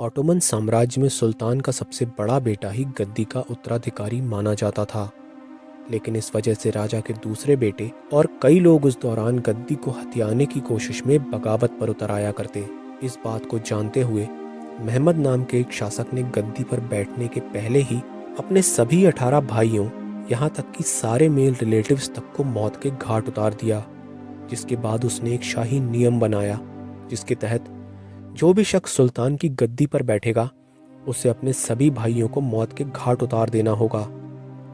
Ottoman साम्राज्य में सुल्तान का सबसे बड़ा बेटा ही गद्दी का उत्तराधिकारी माना जाता था, लेकिन इस वजह से राजा के दूसरे बेटे और कई लोग उस दौरान गद्दी को हथियाने की कोशिश में बगावत पर उतर आया करते। इस बात को जानते हुए महमद नाम के एक शासक ने गद्दी पर बैठने के पहले ही अपने सभी 18 भाइयों, यहाँ तक कि सारे मेल रिलेटिव्स तक को मौत के घाट उतार दिया। जिसके बाद उसने एक शाही नियम बनाया, जिसके तहत जो भी शख्स सुल्तान की गद्दी पर बैठेगा उसे अपने सभी भाइयों को मौत के घाट उतार देना होगा,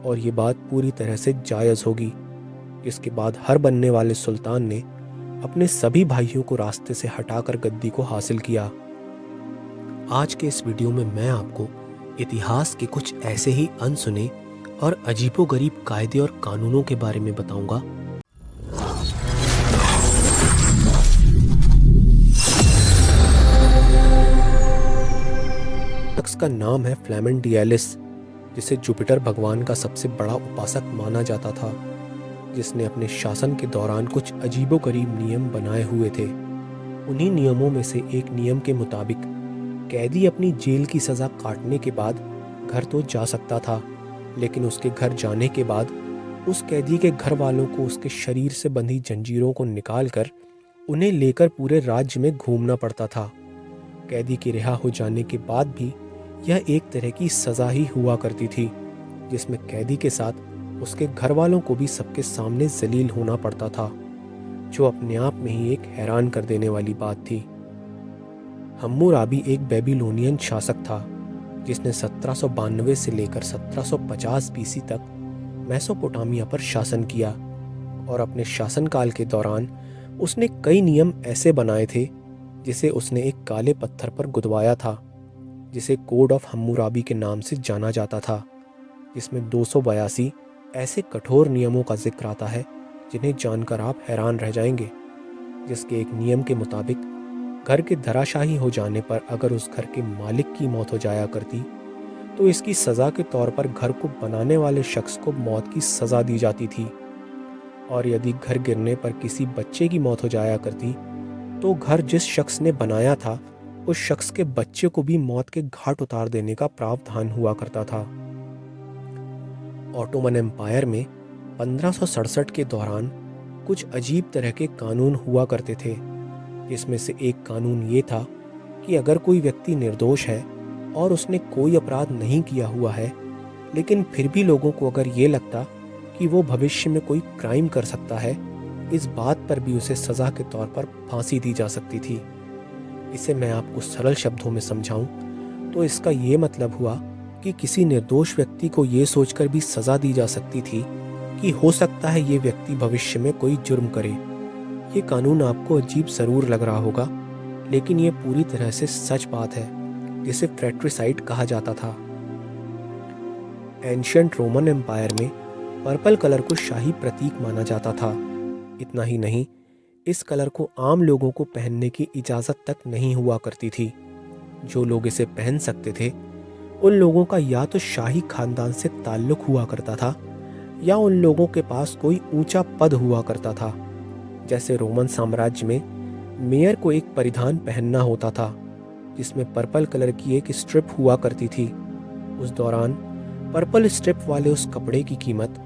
और ये बात पूरी तरह से जायज़ होगी। जिसके बाद हर बनने वाले सुल्तान ने अपने सभी भाइयों को रास्ते से हटाकर गद्दी को हासिल किया। आज के इस वीडियो में मैं आपको इतिहास के कुछ ऐसे ही अनसुने और अजीबोगरीब कायदे और कानूनों के बारे में बताऊंगा शख्स का नाम है फ्लेमेंट डियालिस, जिसे जुपिटर भगवान का सबसे बड़ा उपासक माना जाता था, जिसने अपने शासन के दौरान कुछ अजीबोगरीब नियम बनाए हुए थे। उन्हीं नियमों में से एक नियम के मुताबिक कैदी अपनी जेल की सज़ा काटने के बाद घर तो जा सकता था, लेकिन उसके घर जाने के बाद उस कैदी के घर वालों को उसके शरीर से बंधी जंजीरों को निकालकर उन्हें लेकर पूरे राज्य में घूमना पड़ता था। कैदी के रिहा हो जाने के बाद भी यह एक तरह की सज़ा ही हुआ करती थी, जिसमें कैदी के साथ उसके घर वालों को भी सबके सामने जलील होना पड़ता था, जो अपने आप में ही एक हैरान कर देने वाली बात थी। हम्मुराबी एक बेबीलोनियन शासक था, जिसने 1792 से लेकर 1750 बीसी तक मेसोपोटामिया पर शासन किया, और अपने शासनकाल के दौरान उसने कई नियम ऐसे बनाए थे जिसे उसने एक काले पत्थर पर गुदवाया था, जिसे कोड ऑफ हम्मुराबी के नाम से जाना जाता था, जिसमें 282 ऐसे कठोर नियमों का जिक्र आता है जिन्हें जानकर आप हैरान रह जाएंगे। जिसके एक नियम के मुताबिक घर के धराशाही हो जाने पर अगर उस घर के मालिक की मौत हो जाया करती तो इसकी सज़ा के तौर पर घर को बनाने वाले शख्स को मौत की सज़ा दी जाती थी, और यदि घर गिरने पर किसी बच्चे की मौत हो जाया करती तो घर जिस शख्स ने बनाया था उस शख्स के बच्चे को भी मौत के घाट उतार देने का प्रावधान हुआ करता था। ऑटोमन एम्पायर में 1567 के दौरान कुछ अजीब तरह के कानून हुआ करते थे, जिसमें से एक कानून ये था कि अगर कोई व्यक्ति निर्दोष है और उसने कोई अपराध नहीं किया हुआ है, लेकिन फिर भी लोगों को अगर ये लगता कि वो भविष्य में कोई क्राइम कर सकता है, इस बात पर भी उसे सज़ा के तौर पर फांसी दी जा सकती थी। इसे मैं आपको सरल शब्दों में समझाऊं तो इसका ये मतलब हुआ कि किसी निर्दोष व्यक्ति को ये सोचकर भी सज़ा दी जा सकती थी कि हो सकता है ये व्यक्ति भविष्य में कोई जुर्म करे। ये कानून आपको अजीब ज़रूर लग रहा होगा, लेकिन ये पूरी तरह से सच बात है, जिसे फ्रैट्रिसाइड कहा जाता था। एंशिएंट रोमन एम्पायर में पर्पल कलर को शाही प्रतीक माना जाता था। इतना ही नहीं, इस कलर को आम लोगों को पहनने की इजाज़त तक नहीं हुआ करती थी। जो लोग इसे पहन सकते थे उन लोगों का या तो शाही खानदान से ताल्लुक़ हुआ करता था या उन लोगों के पास कोई ऊंचा पद हुआ करता था। जैसे रोमन साम्राज्य में मेयर को एक परिधान पहनना होता था, जिसमें पर्पल कलर की एक स्ट्रिप हुआ करती थी। उस दौरान पर्पल स्ट्रिप वाले उस कपड़े की कीमत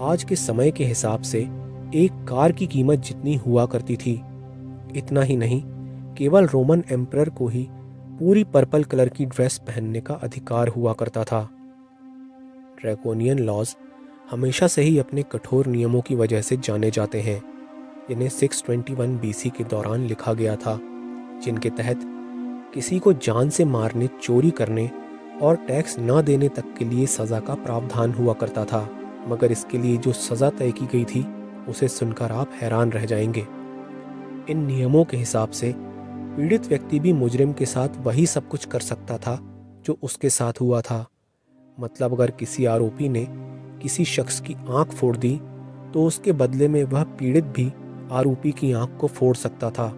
आज के समय के हिसाब से एक कार की कीमत जितनी हुआ करती थी। इतना ही नहीं, केवल रोमन एम्परर को ही पूरी पर्पल कलर की ड्रेस पहनने का अधिकार हुआ करता था। ड्रैकोनियन लॉज हमेशा से ही अपने कठोर नियमों की वजह से जाने जाते हैं, जिन्हें 621 बीसी के दौरान लिखा गया था, जिनके तहत किसी को जान से मारने, चोरी करने और टैक्स न देने तक के लिए सज़ा का प्रावधान हुआ करता था। मगर इसके लिए जो सज़ा तय की गई थी उसे सुनकर आप हैरान रह जाएंगे। इन नियमों के हिसाब से पीड़ित व्यक्ति भी मुजरिम के साथ वही सब कुछ कर सकता था जो उसके साथ हुआ था। मतलब अगर किसी आरोपी ने किसी शख्स की आंख फोड़ दी तो उसके बदले में वह पीड़ित भी आरोपी की आंख को फोड़ सकता था।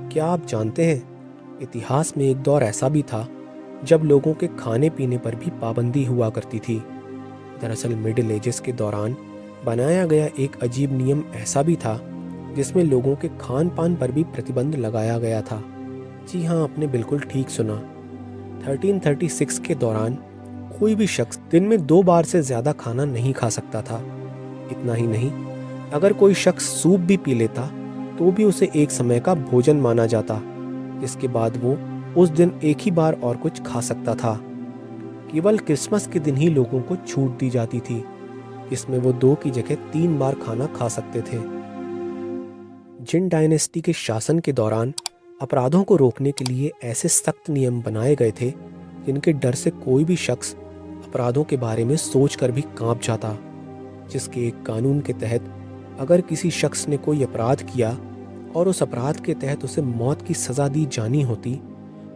क्या आप जानते हैं, इतिहास में एक दौर ऐसा भी था जब लोगों के खाने पीने पर भी पाबंदी हुआ करती थी। दरअसल मिडिल एजेस के दौरान बनाया गया एक अजीब नियम ऐसा भी था जिसमें लोगों के खान पान पर भी प्रतिबंध लगाया गया था। जी हाँ, आपने बिल्कुल ठीक सुना। 1336 के दौरान कोई भी शख्स दिन में 2 बार से ज़्यादा खाना नहीं खा सकता था। इतना ही नहीं, अगर कोई शख्स सूप भी पी लेता तो भी उसे एक समय का भोजन माना जाता, जिसके बाद वो उस दिन एक ही बार और कुछ खा सकता था। केवल क्रिसमस के दिन ही लोगों को छूट दी जाती थी, जिसमें वो 2 की जगह 3 बार खाना खा सकते थे। जिन डायनेस्टी के शासन के दौरान अपराधों को रोकने के लिए ऐसे सख्त नियम बनाए गए थे जिनके डर से कोई भी शख्स अपराधों के बारे में सोचकर भी कांप जाता, जिसके एक कानून के तहत अगर किसी शख्स ने कोई अपराध किया और उस अपराध के तहत उसे मौत की सज़ा दी जानी होती,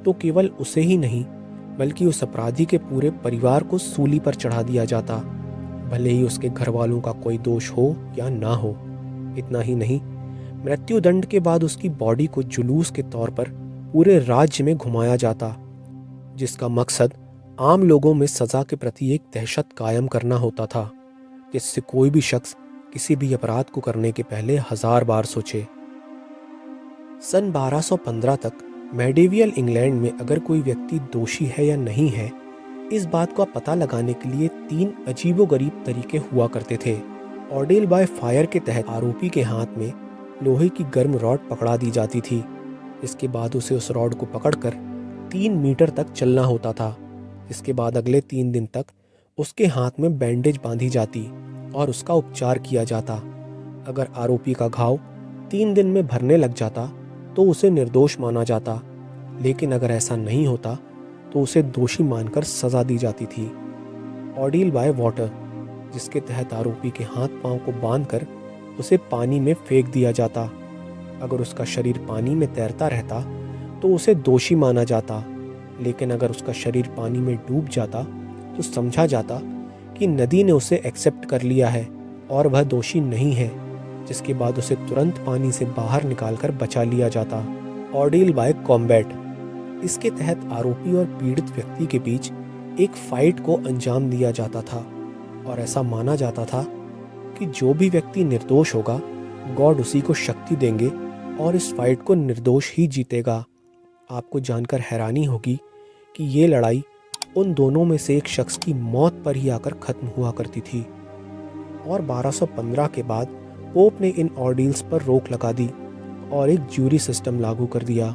तो केवल उसे ही नहीं बल्कि उस अपराधी के पूरे परिवार को सूली पर चढ़ा दिया जाता, भले ही उसके घर वालों का कोई दोष हो या ना हो। इतना ही नहीं, मृत्यु दंड के बाद उसकी बॉडी को जुलूस के तौर पर पूरे राज्य में घुमाया जाता, जिसका मकसद आम लोगों में सज़ा के प्रति एक दहशत कायम करना होता था, जिससे कोई भी शख्स किसी भी अपराध को करने के पहले 1000 बार सोचे। सन 1215 तक मेडिवियल इंग्लैंड में अगर कोई व्यक्ति दोषी है या नहीं है, इस बात का पता लगाने के लिए 3 अजीबोगरीब तरीके हुआ करते थे। ऑर्डेल बाय फायर के तहत आरोपी के हाथ में लोहे की गर्म रॉड पकड़ा दी जाती थी। इसके बाद उसे उस रॉड को पकड़कर 3 मीटर तक चलना होता था। इसके बाद अगले 3 दिन तक उसके हाथ में बैंडेज बांधी जाती और उसका उपचार किया जाता। अगर आरोपी का घाव 3 दिन में भरने लग जाता तो उसे निर्दोष माना जाता, लेकिन अगर ऐसा नहीं होता तो उसे दोषी मानकर सजा दी जाती थी। ऑर्डील बाय वाटर, जिसके तहत आरोपी के हाथ पांव को बांधकर उसे पानी में फेंक दिया जाता। अगर उसका शरीर पानी में तैरता रहता तो उसे दोषी माना जाता, लेकिन अगर उसका शरीर पानी में डूब जाता तो समझा जाता कि नदी ने उसे एक्सेप्ट कर लिया है और वह दोषी नहीं है, जिसके बाद उसे तुरंत पानी से बाहर निकालकर बचा लिया जाता। ऑर्डील बाय कॉम्बैट, इसके तहत आरोपी और पीड़ित व्यक्ति के बीच एक फाइट को अंजाम दिया जाता था और ऐसा माना जाता था कि जो भी व्यक्ति निर्दोष होगा, गॉड उसी को शक्ति देंगे और इस फाइट को निर्दोष ही जीतेगा। आपको जानकर हैरानी होगी कि ये लड़ाई उन दोनों में से एक शख्स की मौत पर ही आकर खत्म हुआ करती थी। और 1215 के बाद पोप ने इन ऑर्डील्स पर रोक लगा दी और एक ज्यूरी सिस्टम लागू कर दिया।